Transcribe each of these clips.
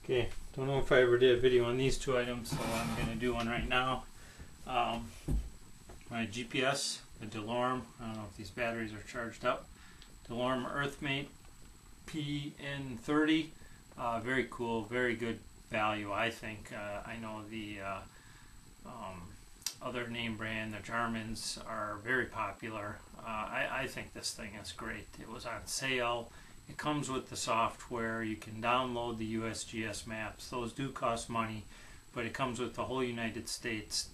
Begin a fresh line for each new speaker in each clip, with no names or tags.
Okay, don't know if I ever did a video on these two items, so I'm going to do one right now. My GPS, the Delorme, I don't know if these batteries are charged up, Delorme Earthmate PN30, very cool, very good value, I think. I know the other name brand, the Germans, are very popular. I think this thing is great. It was on sale. It comes with the software. You can download the USGS maps. Those do cost money, but it comes with the whole United States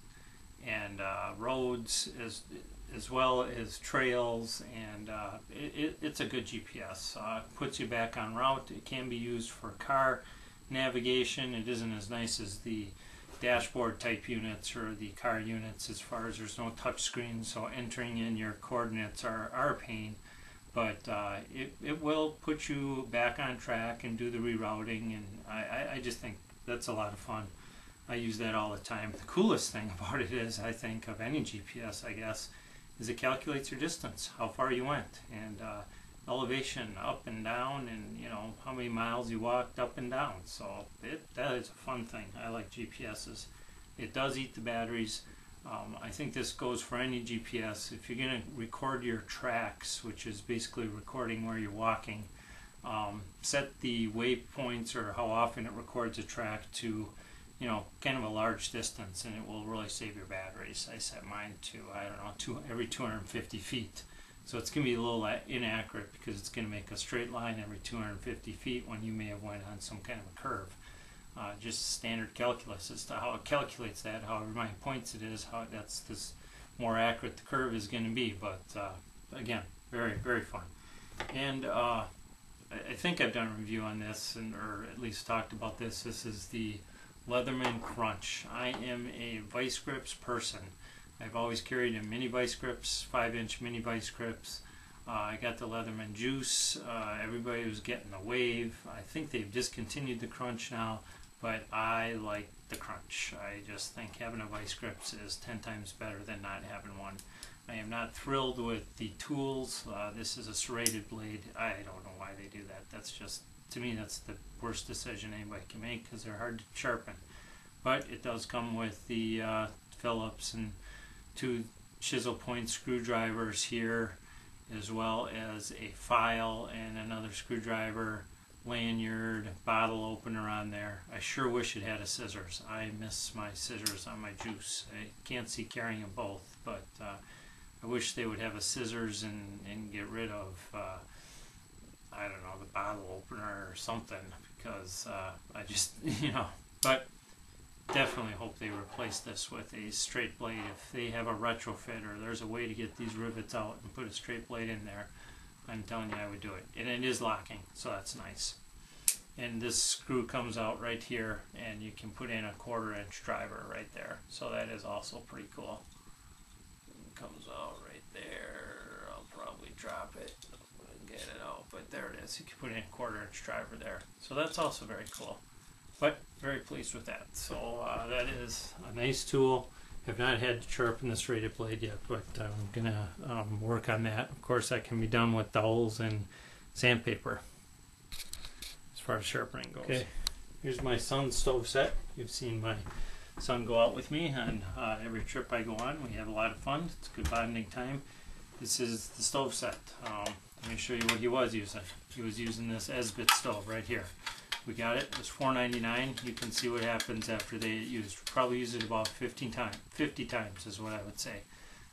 and roads as well as trails, and it's a good GPS. Puts you back on route. It can be used for car navigation. It isn't as nice as the dashboard type units or the car units as far as there's no touch screen, so entering in your coordinates are a pain. But it will put you back on track and do the rerouting, and I just think that's a lot of fun. I use that all the time. The coolest thing about it is, I think, of any GPS, I guess, is it calculates your distance, how far you went, and elevation up and down, and you know how many miles you walked up and down. So that is a fun thing. I like GPSs. It does eat the batteries. I think this goes for any GPS. If you're going to record your tracks, which is basically recording where you're walking, set the waypoints or how often it records a track to, you know, kind of a large distance, and it will really save your batteries. I set mine to, I don't know, every 250 feet. So it's going to be a little inaccurate because it's going to make a straight line every 250 feet when you may have went on some kind of a curve. Just standard calculus as to how it calculates that, however many points it is, how that's this more accurate the curve is going to be. But again, very, very fun. And I think I've done a review on this, or at least talked about this. This is the Leatherman Crunch. I am a vice grips person. I've always carried a mini vice grips, 5-inch mini vice grips. I got the Leatherman Juice. Everybody was getting the Wave. I think they've discontinued the Crunch now, but I like the Crunch. I just think having a vice grips is 10 times better than not having one. I am not thrilled with the tools. This is a serrated blade. I don't know why they do that. That's just, to me, that's the worst decision anybody can make because they're hard to sharpen. But it does come with the Phillips and 2 chisel point screwdrivers here, as well as a file and another screwdriver, lanyard, bottle opener on there. I sure wish it had a scissors. I miss my scissors on my Juice. I can't see carrying them both, but I wish they would have a scissors and get rid of, I don't know, the bottle opener or something, because I just, you know, but definitely hope they replace this with a straight blade. If they have a retrofit or there's a way to get these rivets out and put a straight blade in there, I'm telling you I would do it. And it is locking, so that's nice. And this screw comes out right here, and you can put in a 1/4-inch driver right there. So that is also pretty cool. It comes out right there. I'll probably drop it and get it out, but there it is. You can put in a 1/4-inch driver there. So that's also very cool. But very pleased with that. So that is a nice tool. Have not had to sharpen the serrated blade yet, but I'm gonna work on that. Of course, that can be done with dowels and sandpaper as far as sharpening goes. Okay, here's my son's stove set. You've seen my son go out with me on every trip I go on. We have a lot of fun. It's a good bonding time. This is the stove set. Let me show you what he was using. He was using this Esbit stove right here. We got it. It was $4.99. You can see what happens after they used. Probably use it about 50 times is what I would say.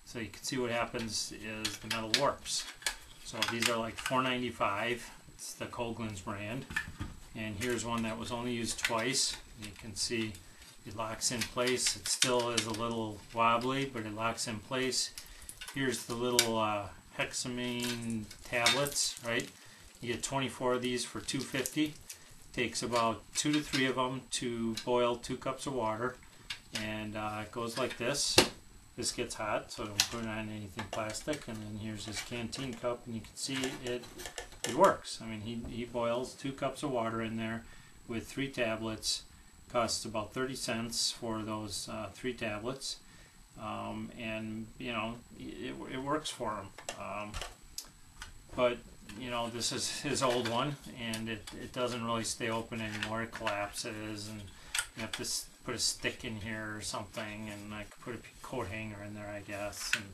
So you can see what happens is the metal warps. So these are like $4.95. It's the Coghlan's brand. And here's one that was only used twice. You can see it locks in place. It still is a little wobbly, but it locks in place. Here's the little hexamine tablets, right? You get 24 of these for $2.50. Takes about 2 to 3 of them to boil 2 cups of water, and it goes like this. This gets hot, so don't put it on anything plastic. And then here's his canteen cup, and you can see it works. I mean, he boils 2 cups of water in there with 3 tablets. Costs about 30 cents for those 3 tablets, and you know it works for him. But you know, this is his old one, and it doesn't really stay open anymore. It collapses, and you have to put a stick in here or something, and I could put a coat hanger in there, I guess. And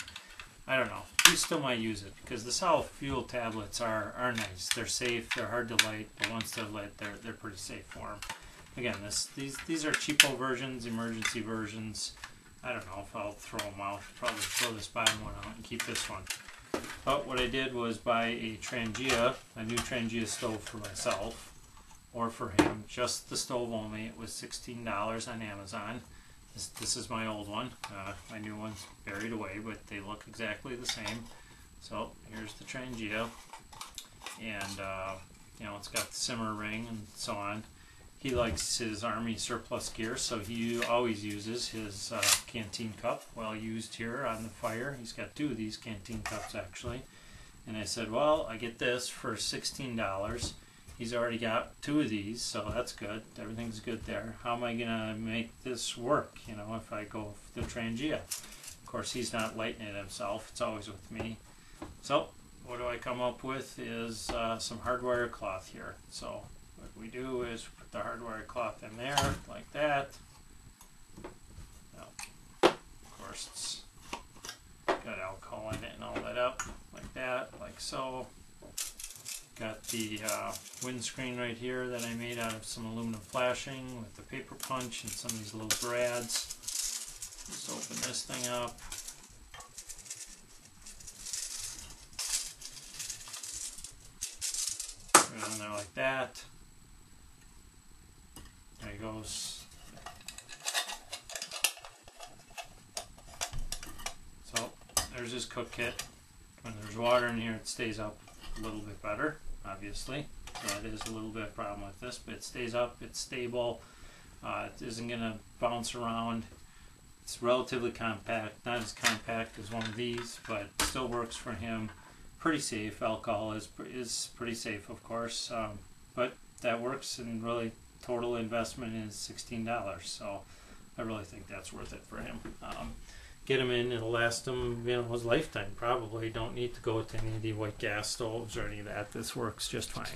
I don't know. You still might use it because the solid fuel tablets are nice. They're safe. They're hard to light, but once they're lit, they're pretty safe for them. Again, these are cheapo versions, emergency versions. I don't know if I'll throw them out. Probably throw this bottom one out and keep this one. But what I did was buy a Trangia, a new Trangia stove for myself, or for him. Just the stove only. It was $16 on Amazon. This is my old one. My new one's buried away, but they look exactly the same. So here's the Trangia, and you know, it's got the simmer ring and so on. He likes his Army surplus gear, so he always uses his canteen cup. Well used here on the fire. He's got two of these canteen cups actually. And I said, well, I get this for $16. He's already got two of these, so that's good. Everything's good there. How am I gonna make this work, you know, if I go the Trangia? Of course, he's not lighting it himself. It's always with me. So what do I come up with is some hardwire cloth here. So what we do is put the hardwire cloth in there like that. Now, of course, it's got alcohol in it and all that up like that, like so. Got the windscreen right here that I made out of some aluminum flashing with the paper punch and some of these little brads. Just open this thing up. Put it on there like that. There he goes. So there's his cook kit. When there's water in here, it stays up a little bit better, obviously. So that is a little bit of a problem with this, but it stays up, it's stable, it isn't going to bounce around. It's relatively compact, not as compact as one of these, but still works for him. Pretty safe. Alcohol is pretty safe, of course, but that works, and really total investment is $16, so I really think that's worth it for him. Get him in, it'll last him, you know, his lifetime probably. Don't need to go to any of the white gas stoves or any of that. This works just fine.